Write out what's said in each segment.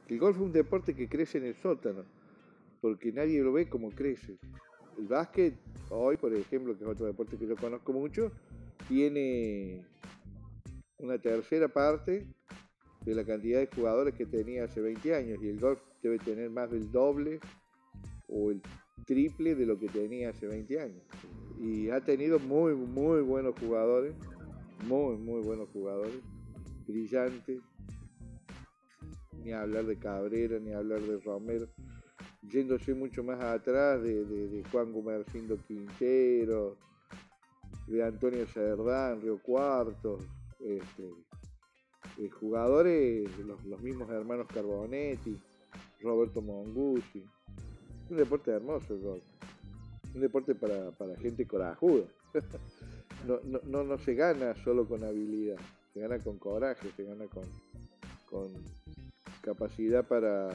que el golf es un deporte que crece en el sótano, porque nadie lo ve como crece. El básquet, hoy por ejemplo, que es otro deporte que yo conozco mucho, tiene una tercera parte de la cantidad de jugadores que tenía hace 20 años, y el golf debe tener más del doble o el triple de lo que tenía hace 20 años. Y ha tenido muy buenos jugadores, muy buenos jugadores, brillantes, ni hablar de Cabrera, ni hablar de Romero, yéndose mucho más atrás de Juan Gumercindo Quintero, de Antonio Cerdán, Río Cuartos, jugadores, los mismos hermanos Carbonetti, Roberto Mongucci. Es un deporte hermoso el golf, un deporte para gente corajuda. No se gana solo con habilidad, se gana con coraje, se gana con capacidad para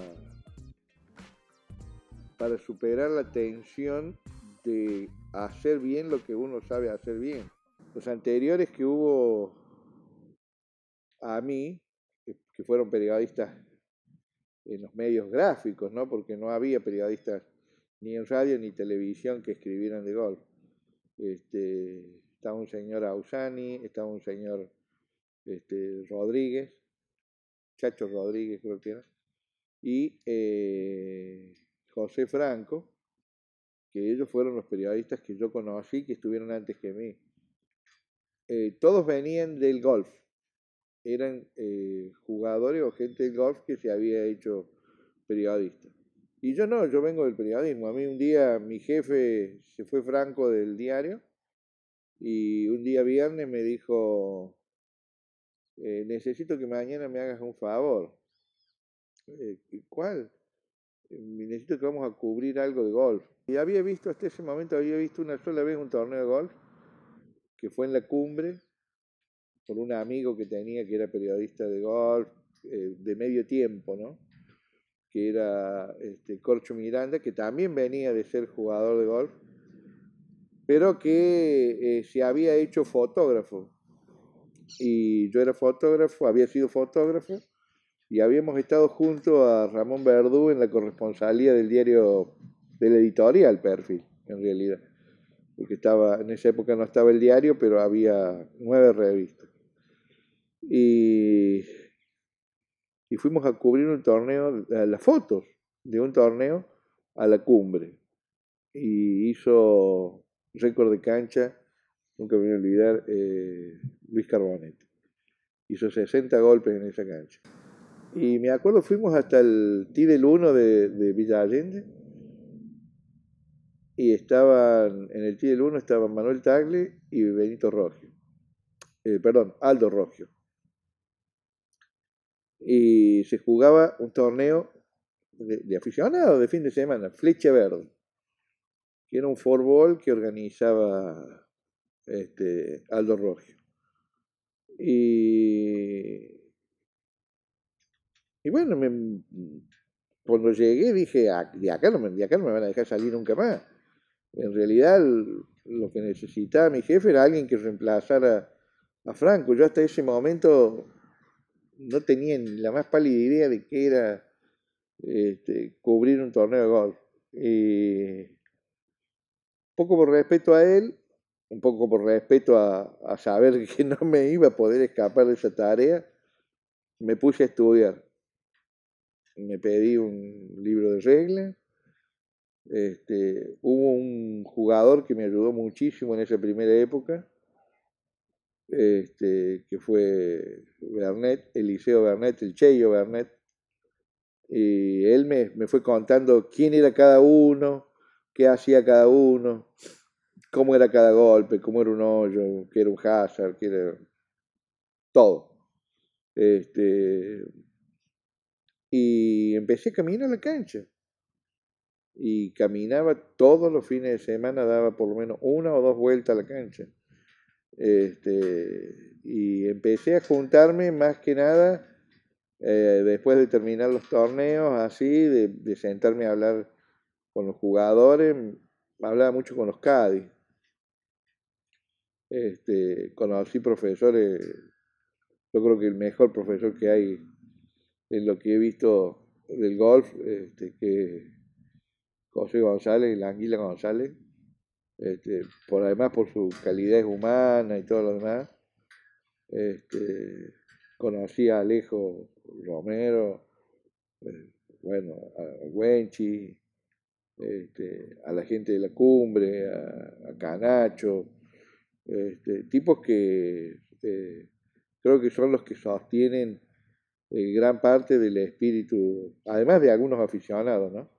superar la tensión de hacer bien lo que uno sabe hacer bien. Los anteriores que hubo a mí, que fueron periodistas en los medios gráficos, ¿no? Porque no había periodistas ni en radio ni televisión que escribieran de golf. Estaba un señor Ausani, estaba un señor Rodríguez, Chacho Rodríguez creo que era, y José Franco, que ellos fueron los periodistas que yo conocí, que estuvieron antes que mí. Todos venían del golf, eran jugadores o gente del golf que se había hecho periodista. Y yo no, yo vengo del periodismo. A mí un día mi jefe, se fue Franco del diario, y un día viernes me dijo, necesito que mañana me hagas un favor. ¿Cuál? Necesito que vamos a cubrir algo de golf. Y había visto, hasta ese momento, había visto una sola vez un torneo de golf, que fue en La Cumbre, por un amigo que tenía que era periodista de golf, de medio tiempo, ¿no? Que era Corcho Miranda, que también venía de ser jugador de golf, pero que se había hecho fotógrafo. Y yo era fotógrafo, había sido fotógrafo, y habíamos estado junto a Ramón Verdú en la corresponsalía del diario, del editorial Perfil, en realidad. Porque en esa época no estaba el diario, pero había 9 revistas. Y fuimos a cubrir un torneo, las fotos de un torneo a La Cumbre. Y hizo récord de cancha, nunca me voy a olvidar, Luis Carbonet. Hizo 60 golpes en esa cancha. Y me acuerdo, fuimos hasta el Tee del 1 de Villa Allende, y estaban, en el Tee del 1 estaban Manuel Tagle y Benito Rogio. Aldo Rogio. Y se jugaba un torneo de aficionados de fin de semana, Flecha Verde, que era un fútbol que organizaba Aldo Rogio. Y bueno, cuando llegué dije, de acá no me van a dejar salir nunca más. En realidad lo que necesitaba mi jefe era alguien que reemplazara a Franco. Yo hasta ese momento no tenía ni la más pálida idea de qué era cubrir un torneo de golf. Y un poco por respeto a él, un poco por respeto a saber que no me iba a poder escapar de esa tarea, me puse a estudiar. Me pedí un libro de reglas. Hubo un jugador que me ayudó muchísimo en esa primera época, que fue Bernet, Eliseo Bernet, el Cheyo Bernet. Y él me fue contando quién era cada uno, qué hacía cada uno, cómo era cada golpe, cómo era un hoyo, qué era un hazard, qué era todo. Y empecé a caminar a la cancha. Y caminaba todos los fines de semana, daba por lo menos 1 o 2 vueltas a la cancha. Y empecé a juntarme más que nada, después de terminar los torneos, así, de sentarme a hablar con los jugadores. Hablaba mucho con los caddies. Conocí profesores, yo creo que el mejor profesor que hay en lo que he visto del golf, que José González, la Anguila González, además por su calidez humana y todo lo demás. Conocí a Alejo Romero, bueno, a Güenchi, a la gente de la cumbre, a Canacho, tipos que creo que son los que sostienen gran parte del espíritu, además de algunos aficionados, ¿no?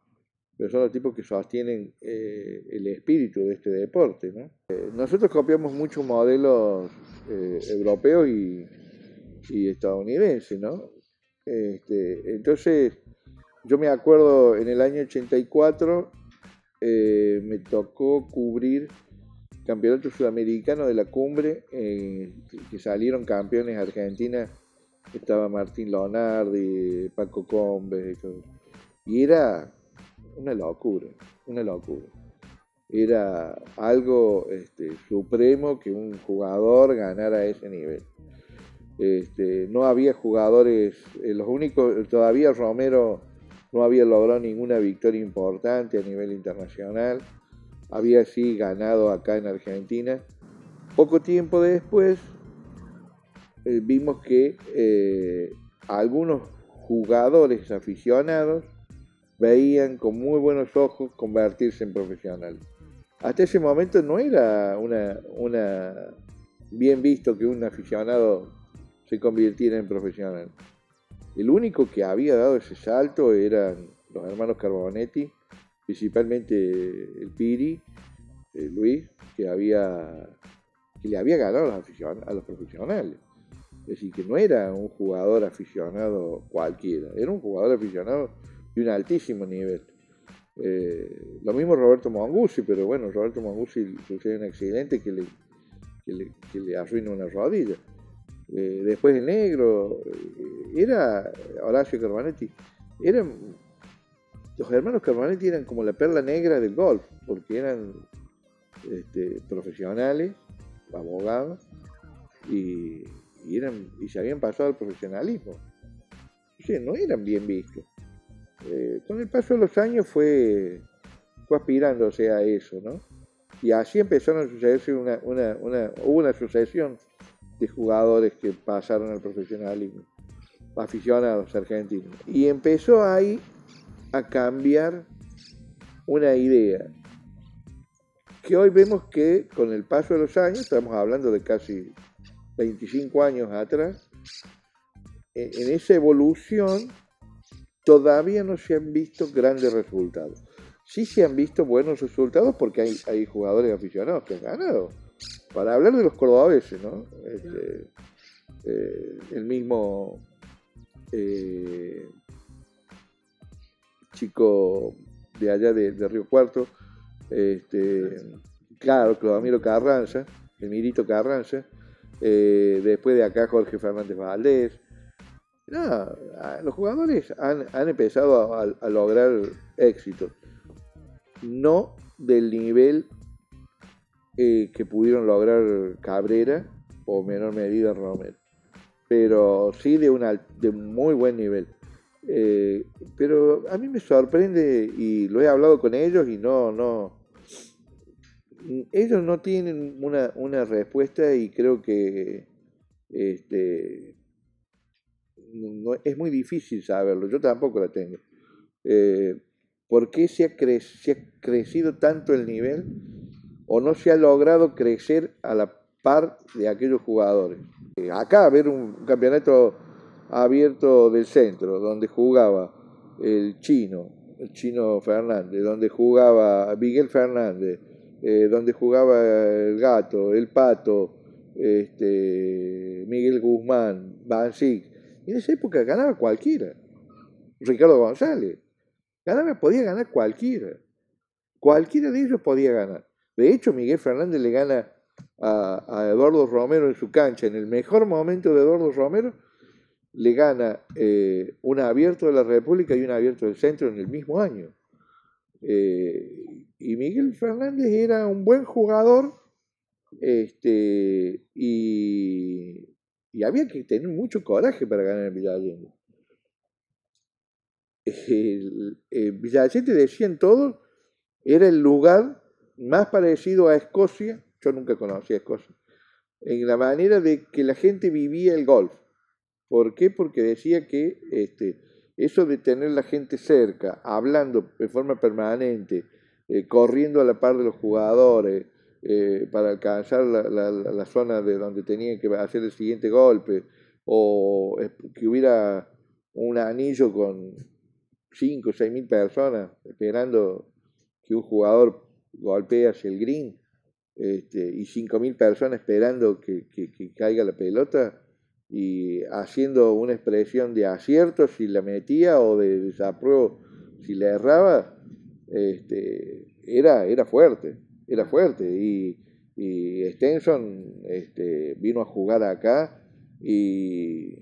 Pero son los tipos que sostienen el espíritu de este deporte, ¿no? Nosotros copiamos muchos modelos europeos y estadounidenses, ¿no? Entonces, yo me acuerdo en el año 84 me tocó cubrir campeonato sudamericano de la cumbre, que salieron campeones Argentina, estaba Martín Lonardi, Paco Combes, y era una locura, una locura. Era algo supremo que un jugador ganara a ese nivel. No había jugadores, los únicos, todavía Romero no había logrado ninguna victoria importante a nivel internacional, había sí ganado acá en Argentina. Poco tiempo después vimos que algunos jugadores aficionados veían con muy buenos ojos convertirse en profesionales. Hasta ese momento no era bien visto que un aficionado se convirtiera en profesional. El único que había dado ese salto eran los hermanos Carbonetti, principalmente el Piri, Luis, que le había ganado a los profesionales. Es decir, que no era un jugador aficionado cualquiera, era un jugador aficionado de un altísimo nivel. Lo mismo Roberto Monguzzi, pero bueno, Roberto Monguzzi sucede un accidente que le arruina una rodilla. Después el negro, era Horacio Carbonetti, los hermanos Carbonetti eran como la perla negra del golf, porque eran profesionales, abogados, y se habían pasado al profesionalismo. O sea, no eran bien vistos. Con el paso de los años fue aspirándose a eso, ¿no? Y así empezaron a sucederse hubo una sucesión de jugadores que pasaron al profesionalismo, aficionados argentinos. Y empezó ahí a cambiar una idea, que hoy vemos que con el paso de los años, estamos hablando de casi 25 años atrás, en esa evolución todavía no se han visto grandes resultados. Sí se han visto buenos resultados porque hay jugadores aficionados que han ganado. Para hablar de los cordobeses, ¿no? El mismo chico de allá de Río Cuarto, claro, Clodomiro Carranza, el Mirito Carranza, después de acá Jorge Fernández Valdés. No, los jugadores han empezado a lograr éxito, no del nivel que pudieron lograr Cabrera o menor medida Romero, pero sí de un muy buen nivel. Pero a mí me sorprende, y lo he hablado con ellos, y ellos no tienen una respuesta, y creo que no, es muy difícil saberlo, yo tampoco la tengo. ¿Por qué se ha crecido tanto el nivel o no se ha logrado crecer a la par de aquellos jugadores? Acá ver un campeonato abierto del centro, donde jugaba el Chino Fernández, donde jugaba Miguel Fernández, donde jugaba el Gato, el Pato, Miguel Guzmán, Bancic. En esa época ganaba cualquiera. Ricardo González. Podía ganar cualquiera. Cualquiera de ellos podía ganar. De hecho, Miguel Fernández le gana a Eduardo Romero en su cancha. En el mejor momento de Eduardo Romero, le gana un abierto de la República y un abierto del centro en el mismo año. Y Miguel Fernández era un buen jugador, y había que tener mucho coraje para ganar el Villa Allende. Villa Allende, decían todos, era el lugar más parecido a Escocia, yo nunca conocí a Escocia, en la manera de que la gente vivía el golf. ¿Por qué? Porque decía que eso de tener la gente cerca, hablando de forma permanente, corriendo a la par de los jugadores, para alcanzar la zona de donde tenían que hacer el siguiente golpe, o que hubiera un anillo con 5 o 6 mil personas esperando que un jugador golpee hacia el green, y 5 mil personas esperando que caiga la pelota, y haciendo una expresión de acierto si la metía o de desapruebo si la erraba, era fuerte, era fuerte. Y Stenson vino a jugar acá y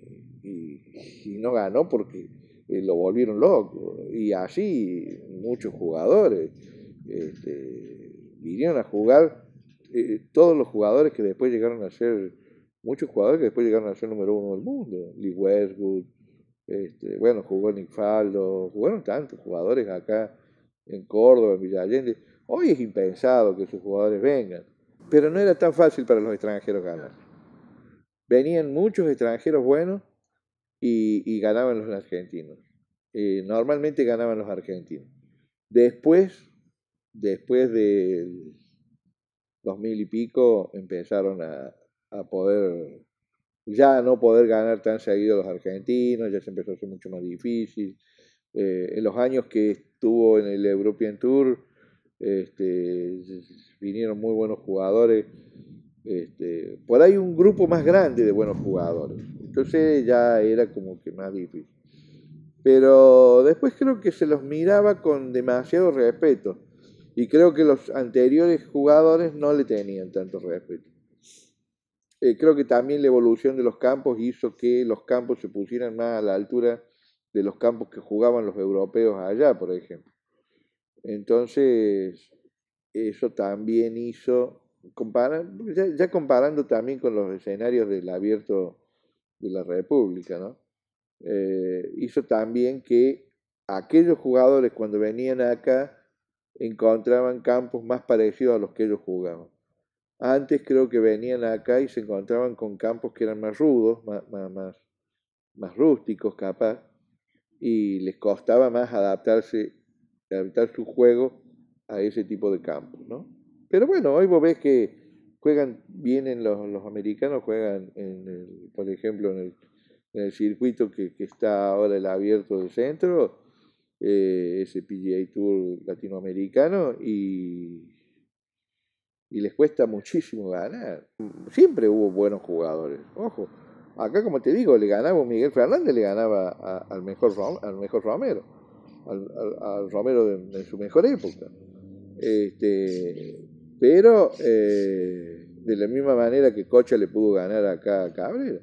no ganó porque lo volvieron loco. Y así muchos jugadores vinieron a jugar, todos los jugadores que después llegaron a ser, muchos jugadores que después llegaron a ser número 1 del mundo. Lee Westwood, bueno, jugó Nick Faldo, jugaron tantos jugadores acá en Córdoba, en Villa Allende. Hoy es impensado que esos jugadores vengan, pero no era tan fácil para los extranjeros ganar. Venían muchos extranjeros buenos y ganaban los argentinos. Normalmente ganaban los argentinos. Después del 2000 y pico, empezaron a poder, ya a no poder ganar tan seguido los argentinos, ya se empezó a hacer mucho más difícil. En los años que estuvo en el European Tour, vinieron muy buenos jugadores, por ahí un grupo más grande de buenos jugadores, entonces ya era como que más difícil. Pero después creo que se los miraba con demasiado respeto, y creo que los anteriores jugadores no le tenían tanto respeto. Creo que también la evolución de los campos hizo que los campos se pusieran más a la altura de los campos que jugaban los europeos allá, por ejemplo. Entonces, eso también hizo, ya comparando también con los escenarios del Abierto de la República, ¿no? Hizo también que aquellos jugadores, cuando venían acá, encontraban campos más parecidos a los que ellos jugaban. Antes creo que venían acá y se encontraban con campos que eran más rudos, más rústicos capaz, y les costaba más adaptar su juego a ese tipo de campos, ¿no? Pero bueno, hoy vos ves que juegan bien los americanos, juegan por ejemplo, en el circuito que está ahora el Abierto del Centro, ese PGA Tour latinoamericano, y les cuesta muchísimo ganar. Siempre hubo buenos jugadores, ojo. Acá, como te digo, le ganaba Miguel Fernández, le ganaba al mejor Romero, al Romero de su mejor época. Pero de la misma manera que Cocha le pudo ganar acá a Cabrera.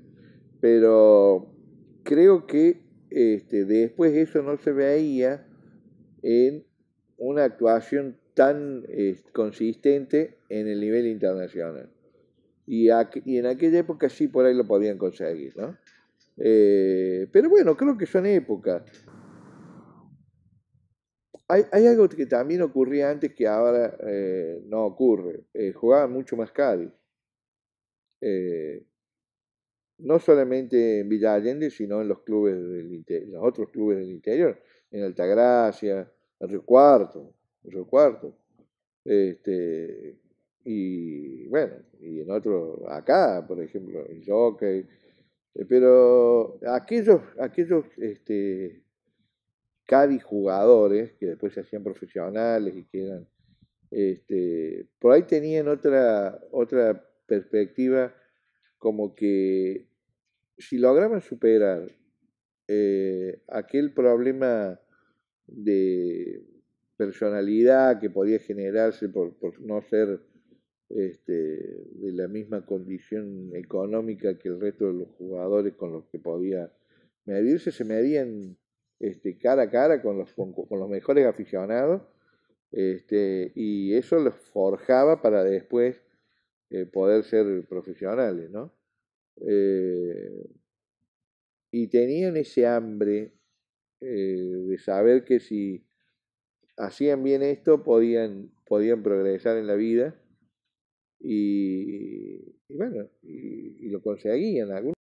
Pero creo que después eso no se veía en una actuación tan consistente en el nivel internacional. Y en aquella época sí por ahí lo podían conseguir, ¿no? Pero bueno, creo que son épocas. Hay algo que también ocurría antes que ahora no ocurre. Jugaban mucho más Cádiz. Eh, no solamente en Villa Allende, sino en los clubes los otros clubes del interior, en Altagracia, en Río Cuarto, y bueno, y en otros, acá, por ejemplo, en Jockey, pero aquellos Cádiz jugadores que después se hacían profesionales y que eran, por ahí tenían otra perspectiva, como que si lograban superar aquel problema de personalidad que podía generarse por no ser de la misma condición económica que el resto de los jugadores con los que podía medirse, se medían cara a cara con los mejores aficionados, y eso los forjaba para después poder ser profesionales, ¿no? Y tenían ese hambre de saber que si hacían bien esto podían progresar en la vida y bueno, y lo conseguían. Algunos